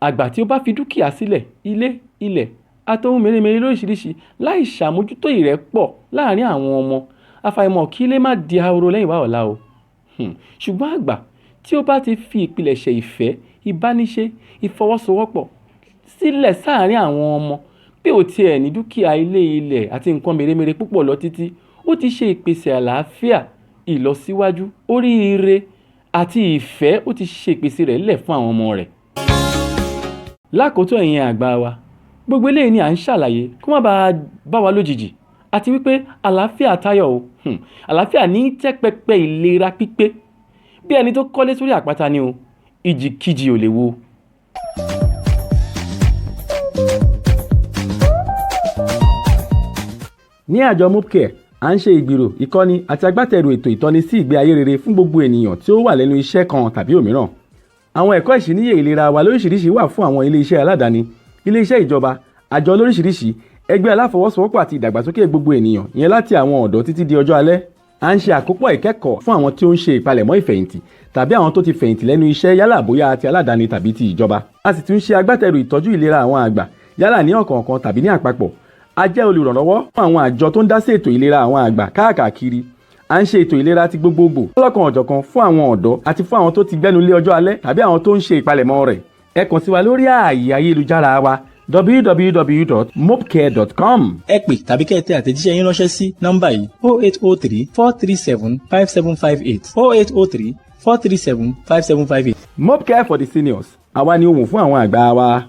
Àgbà tí ó bá fi dúkìá sílẹ̀, ilé, ilẹ̀ àtohun mèremère lóríṣiríṣi láì ṣàmójútó ìrẹ́pọ̀ láàrin àwọn ọmọ, àfàìmọ̀ kí ilé má di ahoro lẹ́yìn wá ọ̀la o. Ṣùgbọ́n àgbà tí ó bá ti fi ìpilẹ̀ṣẹ̀ ìfẹ́, ìbániṣe, ìfọwọ́sowọ́pọ̀ sílẹ̀ sáàrin àwọn ọmọ, bí ó tiẹ̀ ní dúkìá ilé, ilẹ̀ àti nǹkan mèremère púpọ̀ lọ títí, ó ti ṣe ìpèsè àlàáfíà, ìlọsíwájú, oríire àti ìfẹ́, ó ti ṣe ìpèsè rẹ̀ lẹ̀ fún àwọn ọmọ rẹ̀. Lákòótán ẹ̀yin àgbà wa, gbogbo eléyìí ni à ń ṣàlàyé kó má bá wa lójijì, àti wípé àlàáfíà tayọ o. Àlàáfíà ní tẹ́ pẹpẹ ìlera pípé. Bí ẹni tó kọ́lé sórí àpáta ni o, ìjìkíjì ò lè wó. Ní àjọ Mopcare, à ń ṣe ìgbìrò, ìkọ́ni àti agbátẹrù ètò ìtọ́ni sí ìgbé ayé rere fún gbogbo ènìyàn tí ó wà lẹ́nu iṣẹ́ kan tàbí òmíràn. Àwọn ẹ̀kọ́ ìṣíníyè ìlera wa lóríṣiríṣi wà fún àwọn ilé-iṣẹ́ aládàáni, ilé-iṣẹ́ ìjọba, àjọ lóríṣiríṣi, ẹgbẹ́ aláfọwọ́sowọ́pọ̀ àti ìdàgbàsókè gbogbo ènìyàn, ìyẹn láti àwọn ọ̀dọ́ títí di ọjọ́ alẹ́. À ń ṣe àkópọ̀ ìkẹ́kọ̀ọ́ fún àwọn tí ó ń ṣe ìpalẹ̀mọ́ ìfẹ̀yìntì tàbí àwọn tó ti fẹ̀yìntì lẹ́nu iṣẹ́ yálà bóyá ti aládàáni tàbí ti ìjọba. A sì tún ṣe agbátẹrù ìtọ́jú ìlera àwọn àgbà yálà ní ọ̀kọ̀ọ̀kan tàbí ní àpapọ̀. A jẹ́ olùrànlọ́wọ́ fún àwọn àjọ tó ń dá sí ètò ìlera àwọn àgbà káàkiri. À ń ṣe ètò ìlera ti gbogbogbò lọ́lọ́kan ọ̀jọ̀kan fún àwọn ọ̀dọ́ àti fún àwọn tó ti gbẹ́nu lé ọjọ́ alẹ́ tàbí àwọn tó ń ṣe ìpalẹ̀mọ́ rẹ̀. Ẹ kàn sí wa lórí ààyè ayélujára wa www.mopcare.com. Ẹ pè tàbí kẹ́ ẹ tẹ àtẹ̀jíṣẹ́ yín ránṣẹ́ sí nọ́mbà yìí 0803 437 5758 0803 437 5758. Mopcare for the seniors. Àwa ni ohùn fún àwọn àgbà wa.